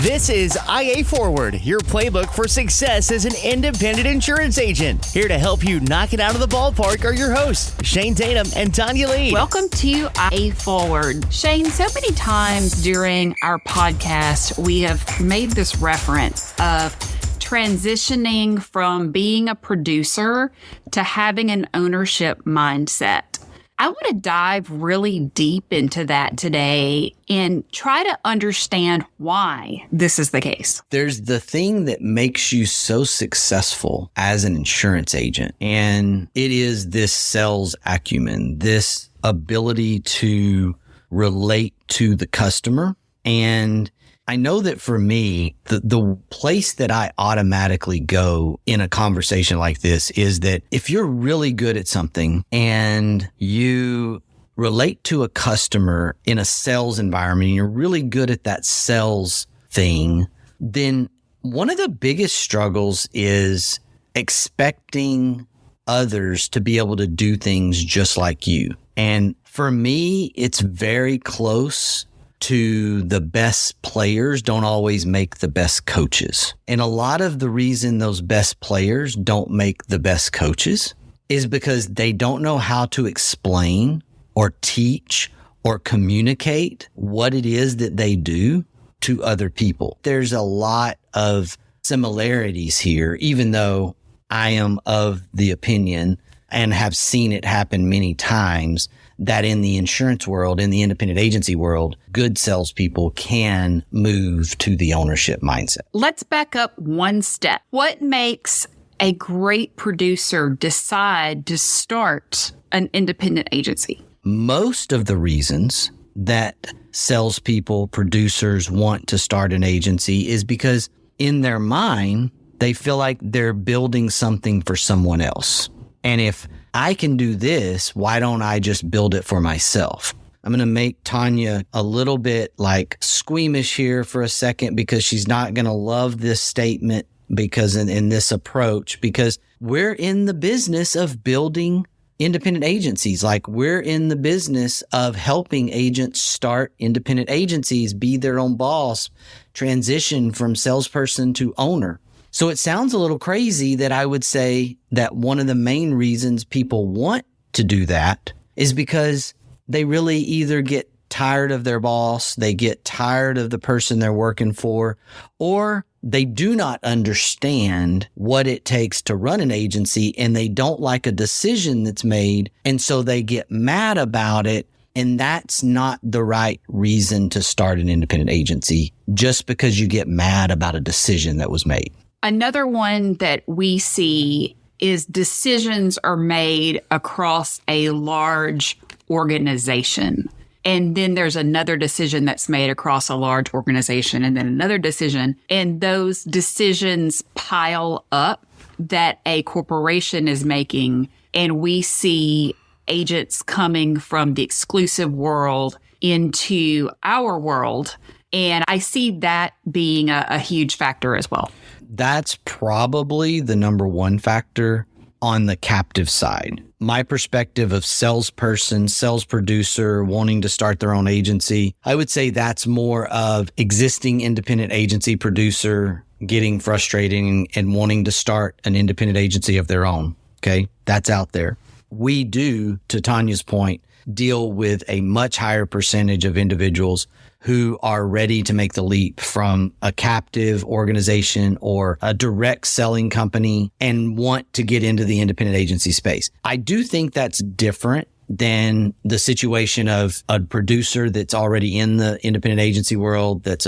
This is IA Forward, your playbook for success as an independent insurance agent. Here to help you knock it out of the ballpark are your hosts, Shane Tatum and Tonya Lee. Welcome to IA Forward. Shane, so many times during our podcast, we have made this reference of transitioning from being a producer to having an ownership mindset. I want to dive really deep into that today and try to understand why this is the case. There's the thing that makes you so successful as an insurance agent, and it is this sales acumen, this ability to relate to the customer. And I know that for me, the place that I automatically go in a conversation like this is that if you're really good at something and you relate to a customer in a sales environment and you're really good at that sales thing, then one of the biggest struggles is expecting others to be able to do things just like you. And for me, it's very close to the best players don't always make the best coaches. And a lot of the reason those best players don't make the best coaches is because they don't know how to explain or teach or communicate what it is that they do to other people. There's a lot of similarities here, even though I am of the opinion and have seen it happen many times that in the insurance world, in the independent agency world, good salespeople can move to the ownership mindset. Let's back up one step. What makes a great producer decide to start an independent agency? Most of the reasons that salespeople, producers want to start an agency is because in their mind, they feel like they're building something for someone else. And if I can do this, why don't I just build it for myself? I'm going to make Tonya a little bit like squeamish here for a second because she's not going to love this statement because in this approach, because we're in the business of building independent agencies. Like we're in the business of helping agents start independent agencies, be their own boss, transition from salesperson to owner. So it sounds a little crazy that I would say that one of the main reasons people want to do that is because they really either get tired of their boss, they get tired of the person they're working for, or they do not understand what it takes to run an agency and they don't like a decision that's made. And so they get mad about it. And that's not the right reason to start an independent agency just because you get mad about a decision that was made. Another one that we see is decisions are made across a large organization. And then there's another decision that's made across a large organization and then another decision. And those decisions pile up that a corporation is making. And we see agents coming from the exclusive world into our world. And I see that being a huge factor as well. That's probably the number one factor on the captive side. My perspective of salesperson, sales producer wanting to start their own agency, I would say that's more of existing independent agency producer getting frustrated and wanting to start an independent agency of their own. Okay, that's out there. We do, to Tonya's point, deal with a much higher percentage of individuals who are ready to make the leap from a captive organization or a direct selling company and want to get into the independent agency space. I do think that's different than the situation of a producer that's already in the independent agency world that's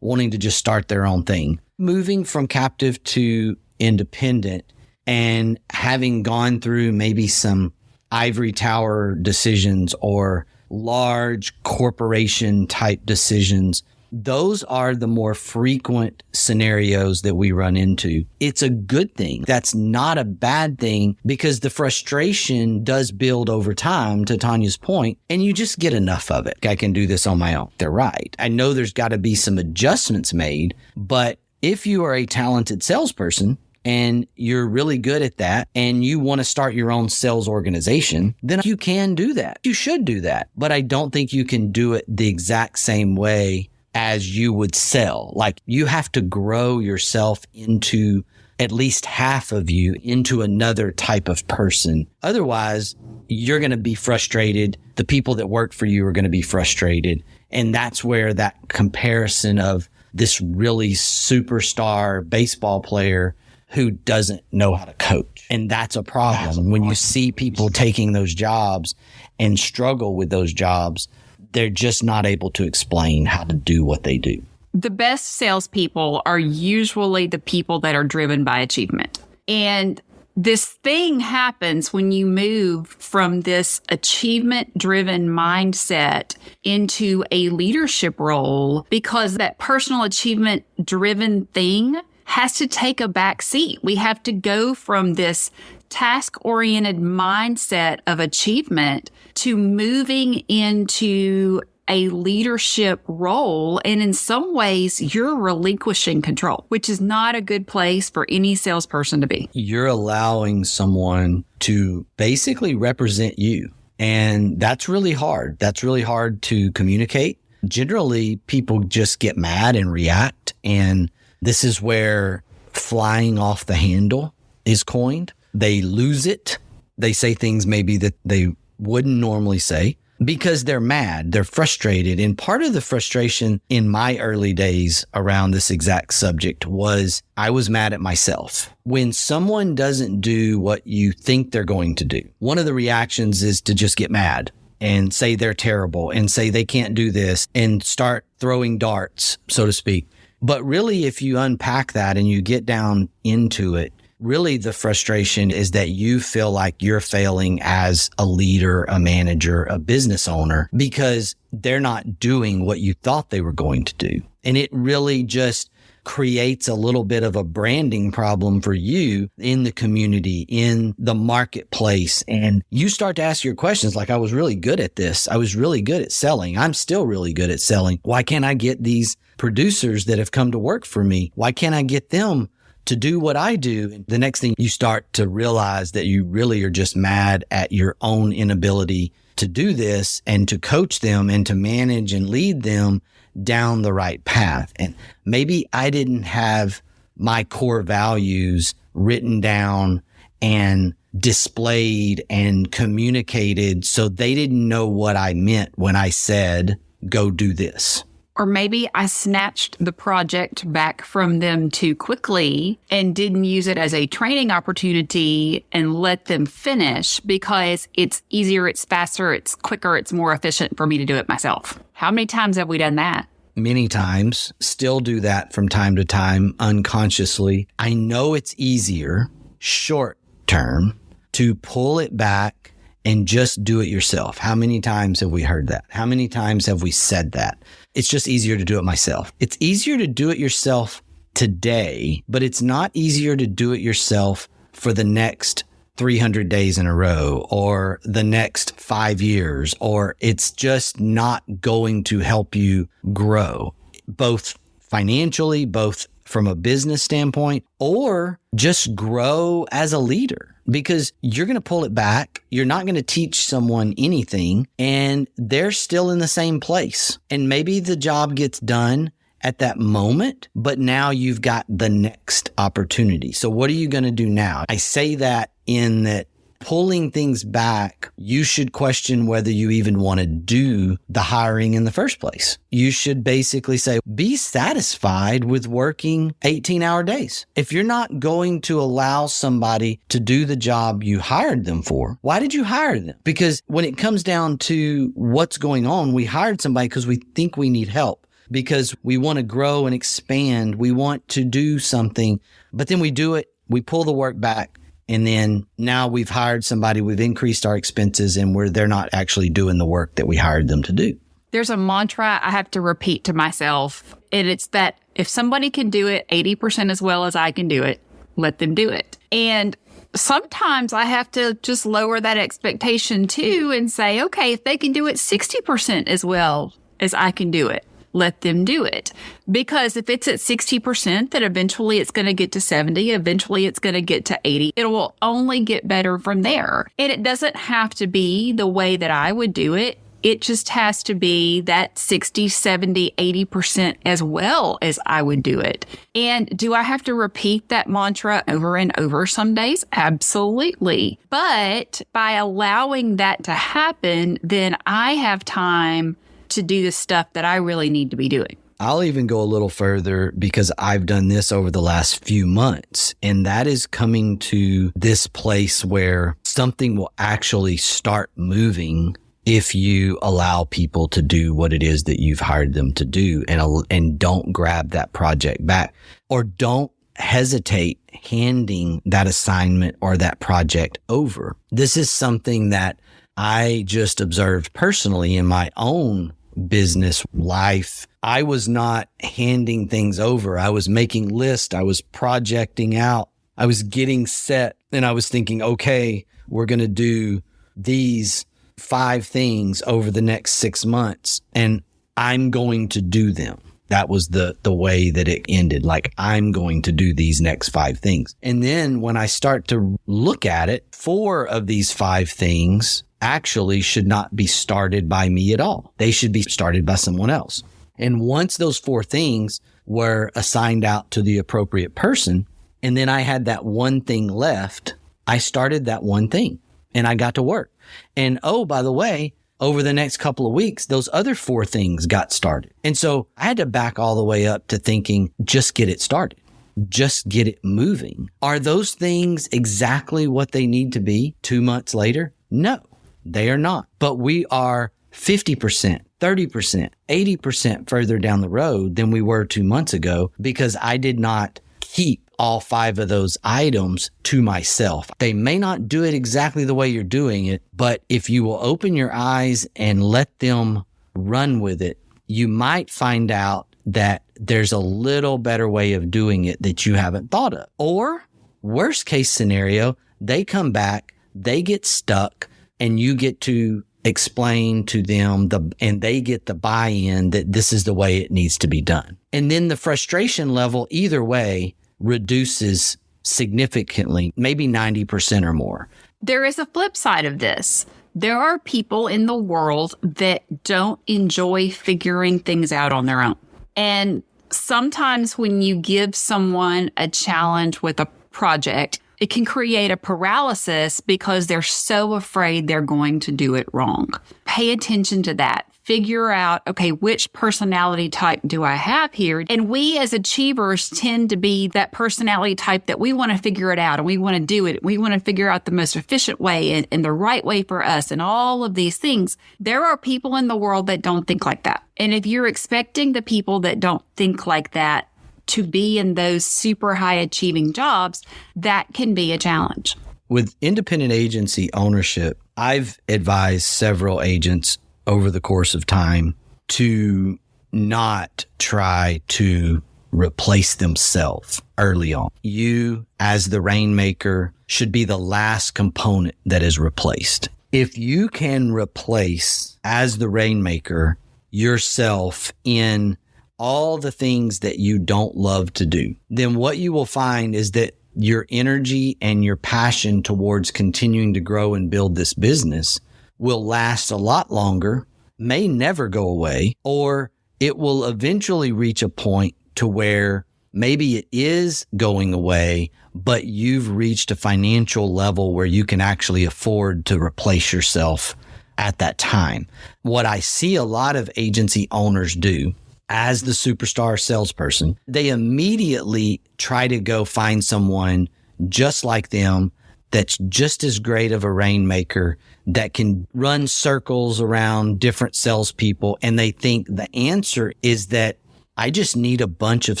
wanting to just start their own thing. Moving from captive to independent and having gone through maybe some ivory tower decisions or large corporation type decisions, those are the more frequent scenarios that we run into. It's a good thing. That's not a bad thing because the frustration does build over time, to Tonya's point, and you just get enough of it. I can do this on my own. They're right. I know there's got to be some adjustments made, but if you are a talented salesperson, and you're really good at that and you want to start your own sales organization, then you can do that. You should do that. But I don't think you can do it the exact same way as you would sell. Like you have to grow yourself into at least half of you into another type of person. Otherwise, you're going to be frustrated. The people that work for you are going to be frustrated. And that's where that comparison of this really superstar baseball player who doesn't know how to coach. And that's a problem. When you see people taking those jobs and struggle with those jobs, they're just not able to explain how to do what they do. The best salespeople are usually the people that are driven by achievement. And this thing happens when you move from this achievement-driven mindset into a leadership role, because that personal achievement-driven thing has to take a back seat. We have to go from this task-oriented mindset of achievement to moving into a leadership role. And in some ways, you're relinquishing control, which is not a good place for any salesperson to be. You're allowing someone to basically represent you. And that's really hard. That's really hard to communicate. Generally, people just get mad and react. And this is where flying off the handle is coined. They lose it. They say things maybe that they wouldn't normally say because they're mad, they're frustrated. And part of the frustration in my early days around this exact subject was I was mad at myself. When someone doesn't do what you think they're going to do, one of the reactions is to just get mad and say they're terrible and say they can't do this and start throwing darts, so to speak. But really, if you unpack that and you get down into it, really the frustration is that you feel like you're failing as a leader, a manager, a business owner, because they're not doing what you thought they were going to do. And it really just creates a little bit of a branding problem for you in the community, in the marketplace. And you start to ask your questions like, I was really good at this. I was really good at selling. I'm still really good at selling. Why can't I get these producers that have come to work for me? Why can't I get them to do what I do? And the next thing you start to realize that you really are just mad at your own inability to do this and to coach them and to manage and lead them down the right path. And maybe I didn't have my core values written down and displayed and communicated, so they didn't know what I meant when I said, go do this. Or maybe I snatched the project back from them too quickly and didn't use it as a training opportunity and let them finish because it's easier, it's faster, it's quicker, it's more efficient for me to do it myself. How many times have we done that? Many times, still do that from time to time unconsciously. I know it's easier short term to pull it back and just do it yourself. How many times have we heard that? How many times have we said that? It's just easier to do it myself. It's easier to do it yourself today, but it's not easier to do it yourself for the next 300 days in a row or the next 5 years, or it's just not going to help you grow, both financially, both from a business standpoint, or just grow as a leader. Because you're going to pull it back. You're not going to teach someone anything, and they're still in the same place. And maybe the job gets done at that moment, but now you've got the next opportunity. So what are you going to do now? I say that in that pulling things back, you should question whether you even want to do the hiring in the first place. You should basically say, be satisfied with working 18-hour days. If you're not going to allow somebody to do the job you hired them for, why did you hire them? Because when it comes down to what's going on, we hired somebody because we think we need help, because we want to grow and expand. We want to do something, but then we do it. We pull the work back. And then now we've hired somebody, we've increased our expenses, and they're not actually doing the work that we hired them to do. There's a mantra I have to repeat to myself, and it's that if somebody can do it 80% as well as I can do it, let them do it. And sometimes I have to just lower that expectation too and say, okay, if they can do it 60% as well as I can do it, let them do it. Because if it's at 60%, then eventually it's going to get to 70. Eventually it's going to get to 80. It will only get better from there. And it doesn't have to be the way that I would do it. It just has to be that 60, 70, 80% as well as I would do it. And do I have to repeat that mantra over and over some days? Absolutely. But by allowing that to happen, then I have time to do the stuff that I really need to be doing. I'll even go a little further because I've done this over the last few months, and that is coming to this place where something will actually start moving if you allow people to do what it is that you've hired them to do, and don't grab that project back, or don't hesitate handing that assignment or that project over. This is something that I just observed personally in my own business life. I was not handing things over. I was making lists. I was projecting out. I was getting set, and I was thinking, okay, we're going to do these 5 things over the next 6 months, and I'm going to do them. That was the way that it ended. Like, I'm going to do these next 5 things. And then when I start to look at it, 4 of these 5 things actually should not be started by me at all. They should be started by someone else. And once those 4 things were assigned out to the appropriate person, and then I had that one thing left, I started that one thing and I got to work. And oh, by the way, over the next couple of weeks, those other 4 things got started. And so I had to back all the way up to thinking, just get it started. Just get it moving. Are those things exactly what they need to be 2 months later? No, they are not. But we are 50%, 30%, 80% further down the road than we were 2 months ago because I did not keep all 5 of those items to myself. They may not do it exactly the way you're doing it, but if you will open your eyes and let them run with it, you might find out that there's a little better way of doing it that you haven't thought of. Or worst case scenario, they come back, they get stuck, and you get to explain to them and they get the buy-in that this is the way it needs to be done. And then the frustration level either way reduces significantly, maybe 90% or more. There is a flip side of this. There are people in the world that don't enjoy figuring things out on their own. And sometimes when you give someone a challenge with a project, it can create a paralysis because they're so afraid they're going to do it wrong. Pay attention to that. Figure out, okay, which personality type do I have here? And we as achievers tend to be that personality type that we want to figure it out and we want to do it. We want to figure out the most efficient way and the right way for us and all of these things. There are people in the world that don't think like that. And if you're expecting the people that don't think like that to be in those super high achieving jobs, that can be a challenge. With independent agency ownership, I've advised several agents over the course of time to not try to replace themselves early on. You, as the rainmaker, should be the last component that is replaced. If you can replace, as the rainmaker, yourself in all the things that you don't love to do, then what you will find is that your energy and your passion towards continuing to grow and build this business will last a lot longer, may never go away, or it will eventually reach a point to where maybe it is going away, but you've reached a financial level where you can actually afford to replace yourself at that time. What I see a lot of agency owners do as the superstar salesperson, they immediately try to go find someone just like them that's just as great of a rainmaker, that can run circles around different salespeople. And they think the answer is that I just need a bunch of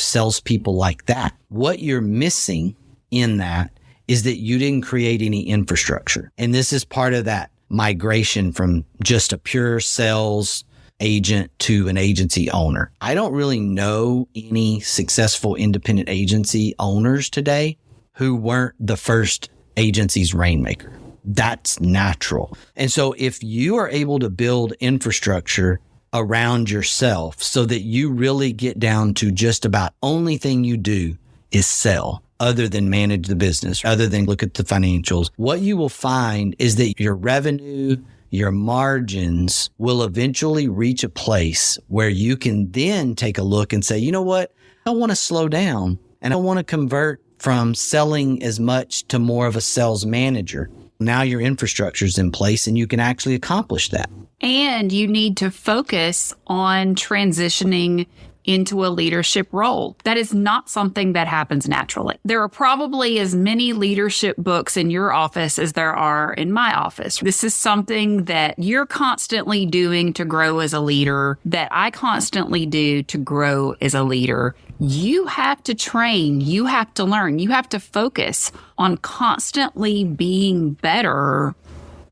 salespeople like that. What you're missing in that is that you didn't create any infrastructure. And this is part of that migration from just a pure sales agent to an agency owner. I don't really know any successful independent agency owners today who weren't the first agency's rainmaker. That's natural. And so if you are able to build infrastructure around yourself so that you really get down to just about only thing you do is sell, other than manage the business, other than look at the financials, what you will find is that your revenue, your margins will eventually reach a place where you can then take a look and say, you know what? I want to slow down and I want to convert from selling as much to more of a sales manager. Now your infrastructure is in place and you can actually accomplish that. And you need to focus on transitioning into a leadership role. That is not something that happens naturally. There are probably as many leadership books in your office as there are in my office. This is something that you're constantly doing to grow as a leader, that I constantly do to grow as a leader. You have to train, you have to learn, you have to focus on constantly being better,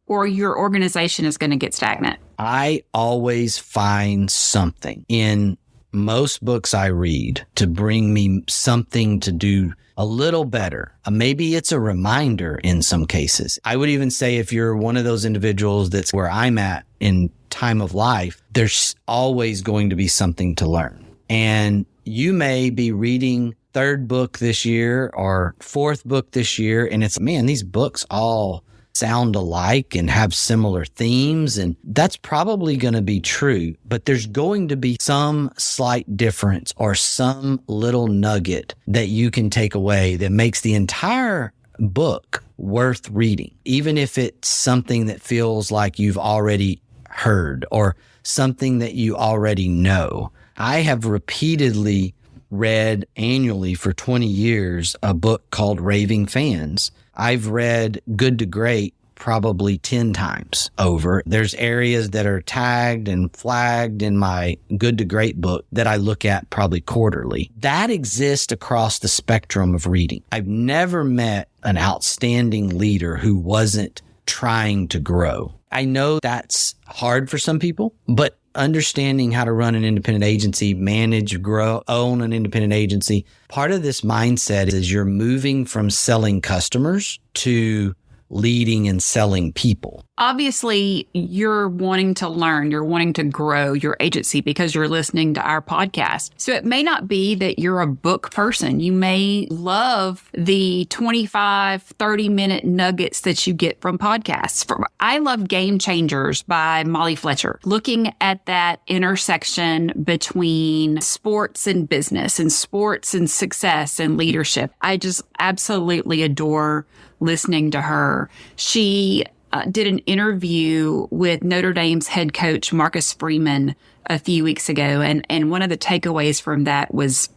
or your organization is going to get stagnant. I always find something in most books I read to bring me something to do a little better. Maybe it's a reminder in some cases. I would even say if you're one of those individuals that's where I'm at in time of life, there's always going to be something to learn. And you may be reading third book this year or fourth book this year, and it's, man, these books all sound alike and have similar themes, and that's probably going to be true, but there's going to be some slight difference or some little nugget that you can take away that makes the entire book worth reading, even if it's something that feels like you've already heard or something that you already know. I have repeatedly read annually for 20 years a book called Raving Fans. I've read Good to Great probably 10 times over. There's areas that are tagged and flagged in my Good to Great book that I look at probably quarterly. That exists across the spectrum of reading. I've never met an outstanding leader who wasn't trying to grow. I know that's hard for some people, but understanding how to run an independent agency, manage, grow, own an independent agency, part of this mindset is you're moving from selling customers to leading and selling people. Obviously, you're wanting to learn, you're wanting to grow your agency because you're listening to our podcast. So it may not be that you're a book person. You may love the 25, 30-minute nuggets that you get from podcasts. I love Game Changers by Molly Fletcher, looking at that intersection between sports and business and sports and success and leadership. I just absolutely adore listening to her. She did an interview with Notre Dame's head coach, Marcus Freeman, a few weeks ago. And one of the takeaways from that was,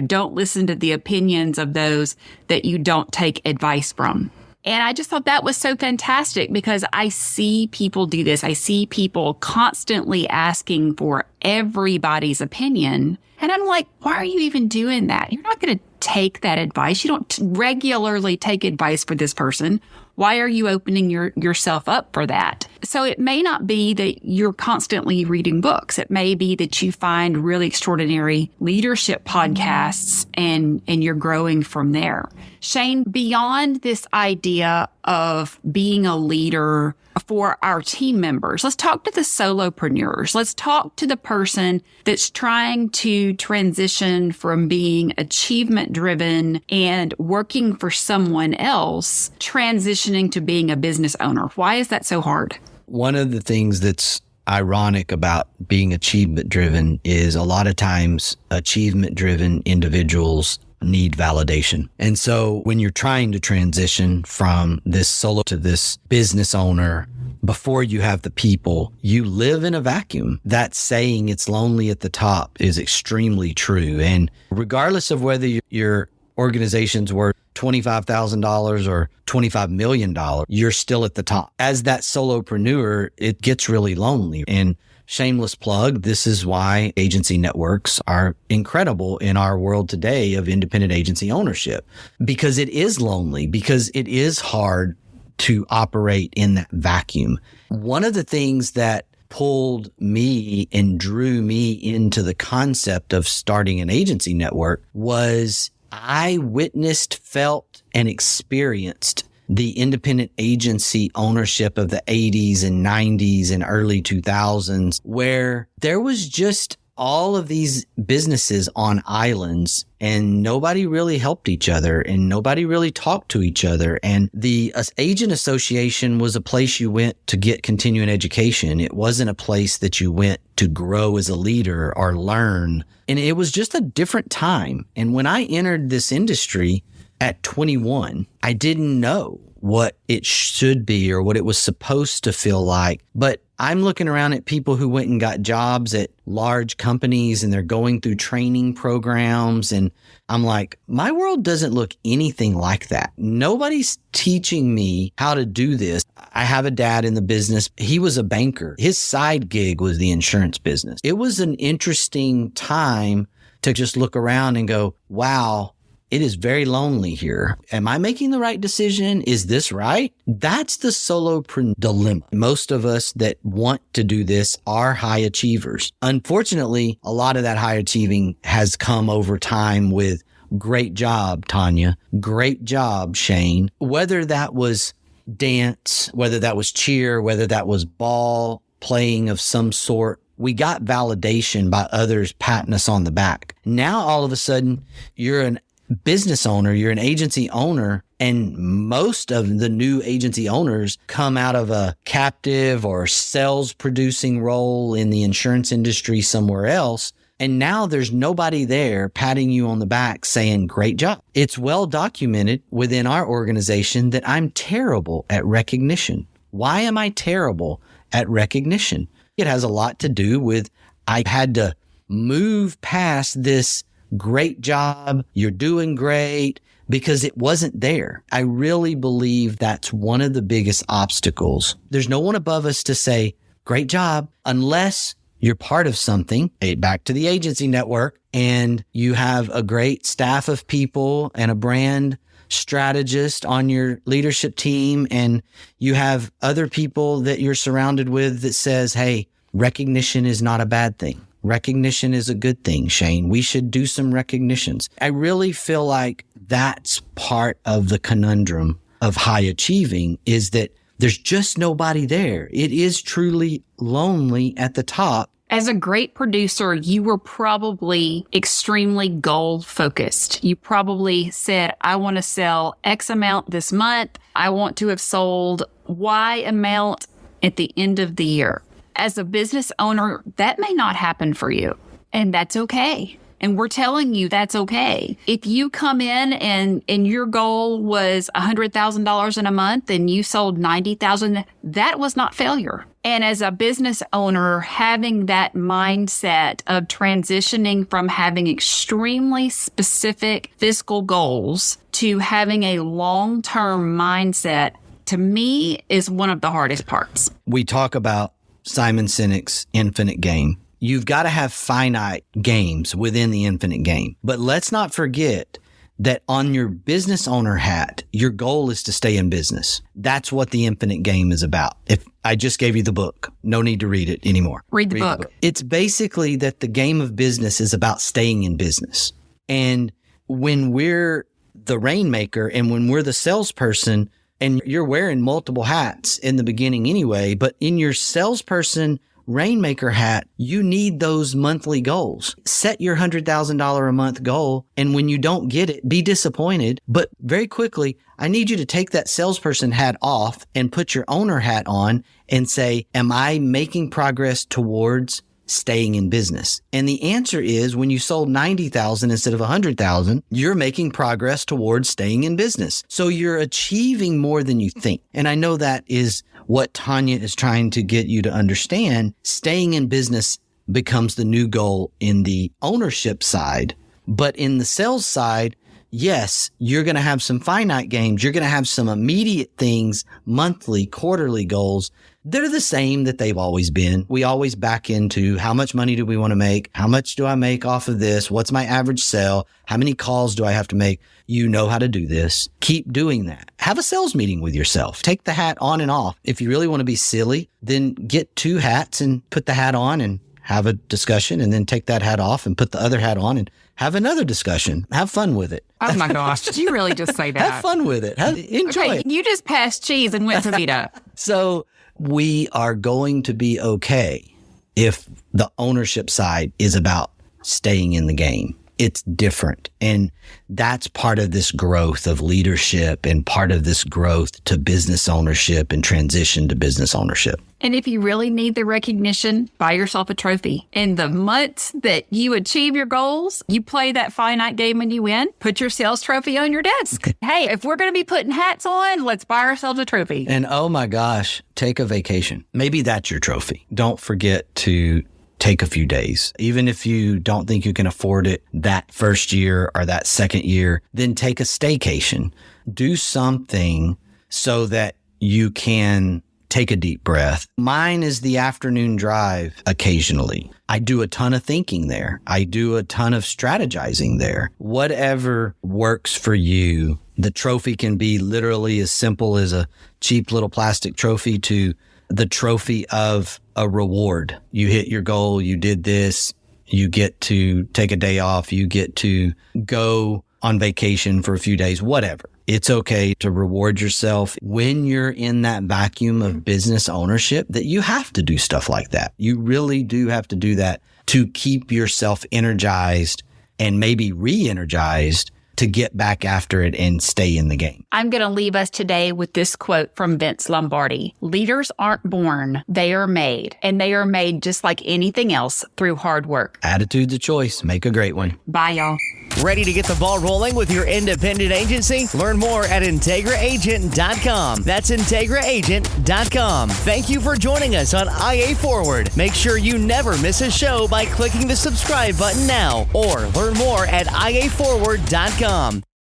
don't listen to the opinions of those that you don't take advice from. And I just thought that was so fantastic because I see people do this. I see people constantly asking for everybody's opinion. And I'm like, why are you even doing that? You're not going to take that advice. You don't regularly take advice for this person. Why are you opening yourself up for that? So it may not be that you're constantly reading books. It may be that you find really extraordinary leadership podcasts and you're growing from there. Shane, beyond this idea of being a leader for our team members, let's talk to the solopreneurs. Let's talk to the person that's trying to transition from being achievement driven and working for someone else, transitioning to being a business owner. Why is that so hard? One of the things that's ironic about being achievement driven is a lot of times achievement driven individuals need validation. And so when you're trying to transition from this solo to this business owner, before you have the people, you live in a vacuum. That saying, it's lonely at the top, is extremely true. And regardless of whether your organization's worth $25,000 or $25 million, you're still at the top. As that solopreneur, it gets really lonely. And shameless plug, this is why agency networks are incredible in our world today of independent agency ownership, because it is lonely, because it is hard to operate in that vacuum. One of the things that pulled me and drew me into the concept of starting an agency network was I witnessed, felt, and experienced the independent agency ownership of the 80s and 90s and early 2000s, where there was just all of these businesses on islands, and nobody really helped each other and nobody really talked to each other. And the agent association was a place you went to get continuing education. It wasn't a place that you went to grow as a leader or learn. And it was just a different time. And when I entered this industry at 21, I didn't know what it should be or what it was supposed to feel like. But I'm looking around at people who went and got jobs at large companies and they're going through training programs. And I'm like, my world doesn't look anything like that. Nobody's teaching me how to do this. I have a dad in the business. He was a banker. His side gig was the insurance business. It was an interesting time to just look around and go, wow, it is very lonely here. Am I making the right decision? Is this right? That's the solopreneur dilemma. Most of us that want to do this are high achievers. Unfortunately, a lot of that high achieving has come over time with great job, Tonya. Great job, Shane. Whether that was dance, whether that was cheer, whether that was ball playing of some sort, we got validation by others patting us on the back. Now, all of a sudden, you're an business owner, you're an agency owner, and most of the new agency owners come out of a captive or sales producing role in the insurance industry somewhere else. And now there's nobody there patting you on the back saying, great job. It's well documented within our organization that I'm terrible at recognition. Why am I terrible at recognition? It has a lot to do with I had to move past this great job, you're doing great, because it wasn't there. I really believe that's one of the biggest obstacles. There's no one above us to say, great job, unless you're part of something, back to the agency network, and you have a great staff of people and a brand strategist on your leadership team, and you have other people that you're surrounded with that says, hey, recognition is not a bad thing. Recognition is a good thing, Shane. We should do some recognitions. I really feel like that's part of the conundrum of high achieving is that there's just nobody there. It is truly lonely at the top. As a great producer, you were probably extremely goal focused. You probably said, I want to sell X amount this month. I want to have sold Y amount at the end of the year. As a business owner, that may not happen for you, and that's okay. And we're telling you that's okay. If you come in and your goal was $100,000 in a month and you sold $90,000, that was not failure. And as a business owner, having that mindset of transitioning from having extremely specific fiscal goals to having a long-term mindset, to me, is one of the hardest parts. We talk about Simon Sinek's infinite game. You've got to have finite games within the infinite game. But let's not forget that on your business owner hat, your goal is to stay in business. That's what the infinite game is about. If I just gave you the book, no need to read it anymore. Read the book. It's basically that the game of business is about staying in business. And when we're the rainmaker and when we're the salesperson, and you're wearing multiple hats in the beginning anyway, but in your salesperson rainmaker hat, you need those monthly goals. Set your $100,000 a month goal. And when you don't get it, be disappointed. But very quickly, I need you to take that salesperson hat off and put your owner hat on and say, am I making progress towards staying in business? And the answer is when you sold 90,000 instead of 100,000, you're making progress towards staying in business. So you're achieving more than you think. And I know that is what Tonya is trying to get you to understand. Staying in business becomes the new goal in the ownership side. But in the sales side, yes, you're going to have some finite games. You're going to have some immediate things, monthly, quarterly goals. They're the same that they've always been. We always back into how much money do we want to make? How much do I make off of this? What's my average sale? How many calls do I have to make? You know how to do this. Keep doing that. Have a sales meeting with yourself. Take the hat on and off. If you really want to be silly, then get two hats and put the hat on and have a discussion, and then take that hat off and put the other hat on and have another discussion. Have fun with it. Oh my gosh. Did you really just say that? Have fun with it. Enjoy it. You just passed cheese and went to Vita. So we are going to be okay. if the ownership side is about staying in the game. It's different. And that's part of this growth of leadership and part of this growth to business ownership and transition to business ownership. And if you really need the recognition, buy yourself a trophy. In the months that you achieve your goals, you play that finite game and you win, put your sales trophy on your desk. Hey, if we're going to be putting hats on, let's buy ourselves a trophy. And oh my gosh, take a vacation. Maybe that's your trophy. Don't forget to take a few days. Even if you don't think you can afford it that first year or that second year, then take a staycation. Do something so that you can take a deep breath. Mine is the afternoon drive occasionally. I do a ton of thinking there. I do a ton of strategizing there. Whatever works for you. The trophy can be literally as simple as a cheap little plastic trophy to the trophy of a reward. You hit your goal, you did this, you get to take a day off, you get to go on vacation for a few days, whatever. It's okay to reward yourself when you're in that vacuum of business ownership that you have to do stuff like that. You really do have to do that to keep yourself energized and maybe re-energized to get back after it and stay in the game. I'm going to leave us today with this quote from Vince Lombardi. Leaders aren't born, they are made. And they are made just like anything else through hard work. Attitude's a choice. Make a great one. Bye, y'all. Ready to get the ball rolling with your independent agency? Learn more at IntegraAgent.com. That's IntegraAgent.com. Thank you for joining us on IA Forward. Make sure you never miss a show by clicking the subscribe button now or learn more at IAForward.com.